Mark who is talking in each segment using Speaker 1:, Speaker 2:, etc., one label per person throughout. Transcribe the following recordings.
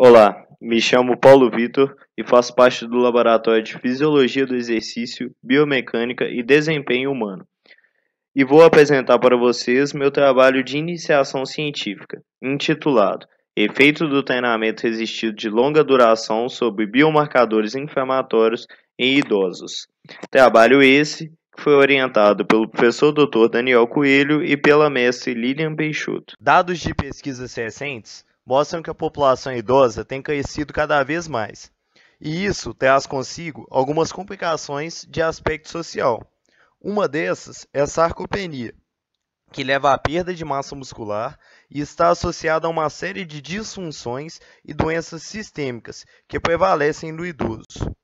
Speaker 1: Olá, me chamo Paulo Vitor e faço parte do Laboratório de Fisiologia do Exercício, Biomecânica e Desempenho Humano. E vou apresentar para vocês meu trabalho de iniciação científica, intitulado Efeito do treinamento resistido de longa duração sobre biomarcadores inflamatórios em idosos. Trabalho esse que foi orientado pelo professor Dr. Daniel Coelho e pela mestre Lilian Peixoto.
Speaker 2: Dados de pesquisas recentes mostram que a população idosa tem crescido cada vez mais, e isso traz consigo algumas complicações de aspecto social. Uma dessas é a sarcopenia, que leva à perda de massa muscular e está associada a uma série de disfunções e doenças sistêmicas que prevalecem no idoso.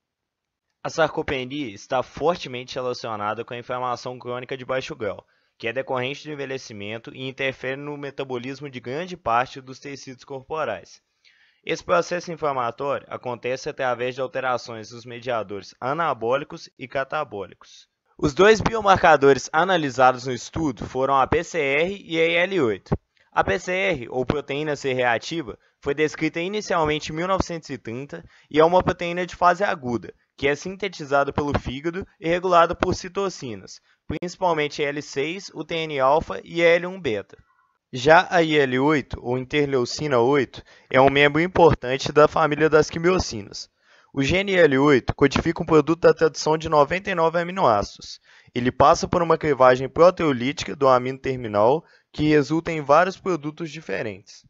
Speaker 2: A sarcopenia está fortemente relacionada com a inflamação crônica de baixo grau, que é decorrente do envelhecimento e interfere no metabolismo de grande parte dos tecidos corporais. Esse processo inflamatório acontece através de alterações nos mediadores anabólicos e catabólicos. Os dois biomarcadores analisados no estudo foram a PCR e a IL-8. A PCR, ou proteína C reativa, foi descrita inicialmente em 1930 e é uma proteína de fase aguda, que é sintetizada pelo fígado e regulada por citocinas, principalmente L6, o TNA-alfa e L1-beta. Já a IL-8, ou interleucina 8, é um membro importante da família das quimiocinas. O gene IL-8 codifica um produto da tradução de 99 aminoácidos. Ele passa por uma crivagem proteolítica do amino terminal, que resulta em vários produtos diferentes.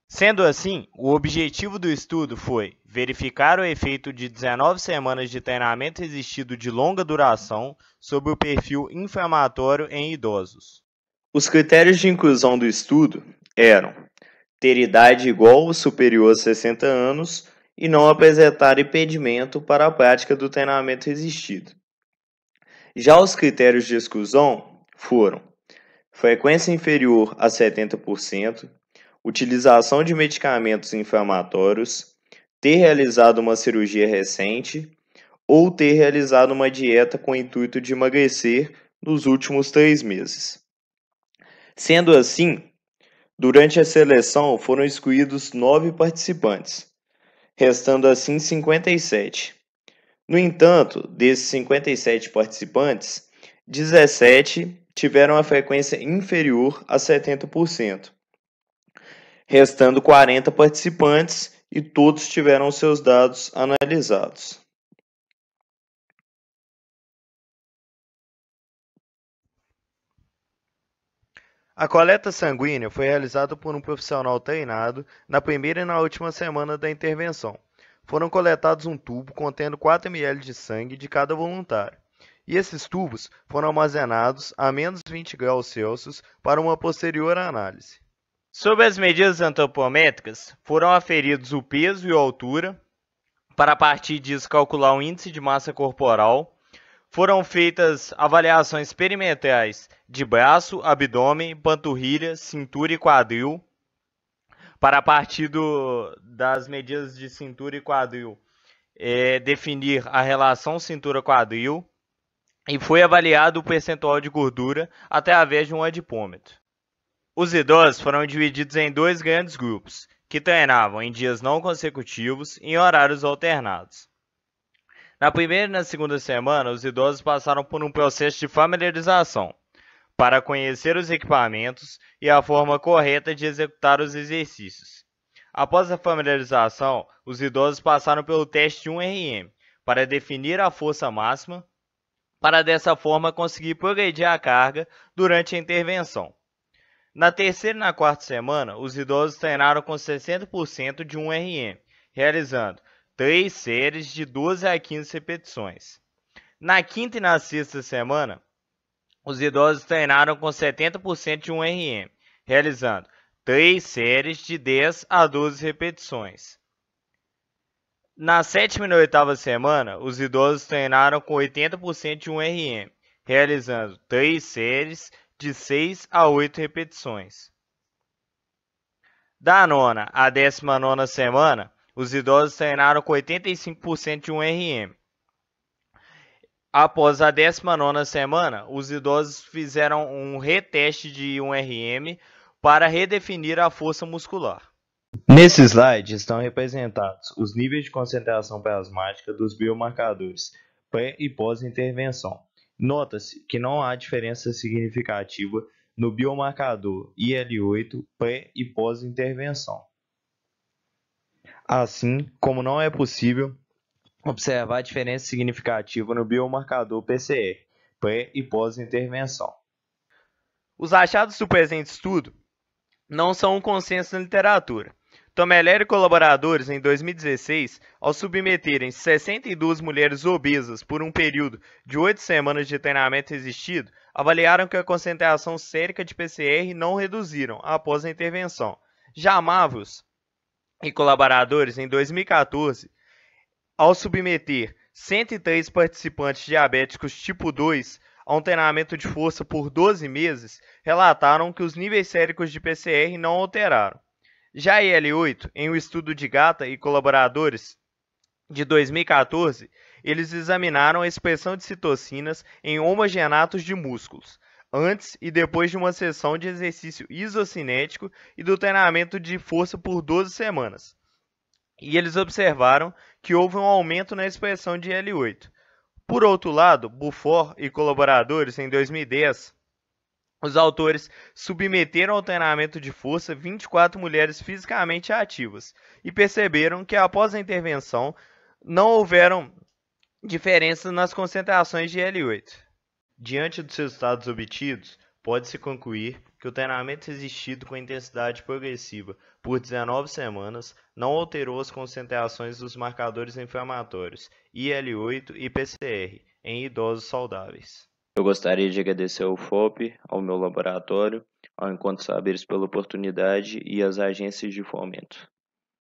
Speaker 2: Sendo assim, o objetivo do estudo foi verificar o efeito de 19 semanas de treinamento resistido de longa duração sobre o perfil inflamatório em idosos.
Speaker 1: Os critérios de inclusão do estudo eram ter idade igual ou superior a 60 anos e não apresentar impedimento para a prática do treinamento resistido. Já os critérios de exclusão foram frequência inferior a 70%, utilização de medicamentos inflamatórios, ter realizado uma cirurgia recente ou ter realizado uma dieta com o intuito de emagrecer nos últimos 3 meses. Sendo assim, durante a seleção foram excluídos 9 participantes, restando assim 57. No entanto, desses 57 participantes, 17 tiveram a frequência inferior a 70%, restando 40 participantes e todos tiveram seus dados analisados.
Speaker 2: A coleta sanguínea foi realizada por um profissional treinado na primeira e na última semana da intervenção. Foram coletados um tubo contendo 4 ml de sangue de cada voluntário. E esses tubos foram armazenados a menos 20 graus Celsius para uma posterior análise. Sobre as medidas antropométricas, foram aferidos o peso e a altura, para a partir disso calcular o índice de massa corporal. Foram feitas avaliações perimetrais de braço, abdômen, panturrilha, cintura e quadril, para a partir das medidas de cintura e quadril definir a relação cintura-quadril, e foi avaliado o percentual de gordura através de um adipômetro. Os idosos foram divididos em 2 grandes grupos, que treinavam em dias não consecutivos e em horários alternados. Na primeira e na segunda semana, os idosos passaram por um processo de familiarização, para conhecer os equipamentos e a forma correta de executar os exercícios. Após a familiarização, os idosos passaram pelo teste de 1RM, para definir a força máxima, para dessa forma conseguir progredir a carga durante a intervenção. Na terceira e na quarta semana, os idosos treinaram com 60% de 1RM, realizando 3 séries de 12 a 15 repetições. Na quinta e na sexta semana, os idosos treinaram com 70% de 1RM, realizando 3 séries de 10 a 12 repetições. Na sétima e na oitava semana, os idosos treinaram com 80% de 1RM, realizando 3 séries de 6 a 8 repetições. Da nona à 19ª semana, os idosos treinaram com 85% de 1RM. Após a 19ª semana, os idosos fizeram um reteste de 1RM para redefinir a força muscular. Nesse slide estão representados os níveis de concentração plasmática dos biomarcadores pré e pós-intervenção. Nota-se que não há diferença significativa no biomarcador IL-8 pré e pós-intervenção, assim como não é possível observar diferença significativa no biomarcador PCR pré e pós-intervenção. Os achados do presente estudo não são um consenso na literatura. Tomelero e colaboradores, em 2016, ao submeterem 62 mulheres obesas por um período de 8 semanas de treinamento resistido, avaliaram que a concentração sérica de PCR não reduziram após a intervenção. Já Mavros e colaboradores, em 2014, ao submeter 103 participantes diabéticos tipo 2 a um treinamento de força por 12 meses, relataram que os níveis séricos de PCR não alteraram. Já IL-8, em um estudo de Gata e colaboradores de 2014, eles examinaram a expressão de citocinas em homogenatos de músculos, antes e depois de uma sessão de exercício isocinético e do treinamento de força por 12 semanas. E eles observaram que houve um aumento na expressão de IL-8. Por outro lado, Beaufort e colaboradores, em 2010, os autores submeteram ao treinamento de força 24 mulheres fisicamente ativas e perceberam que após a intervenção não houveram diferenças nas concentrações de IL-8. Diante dos resultados obtidos, pode-se concluir que o treinamento resistido com intensidade progressiva por 19 semanas não alterou as concentrações dos marcadores inflamatórios IL-8 e PCR em idosos saudáveis.
Speaker 1: Eu gostaria de agradecer ao FOP, ao meu laboratório, ao Encontro Saberes pela oportunidade e às agências de fomento.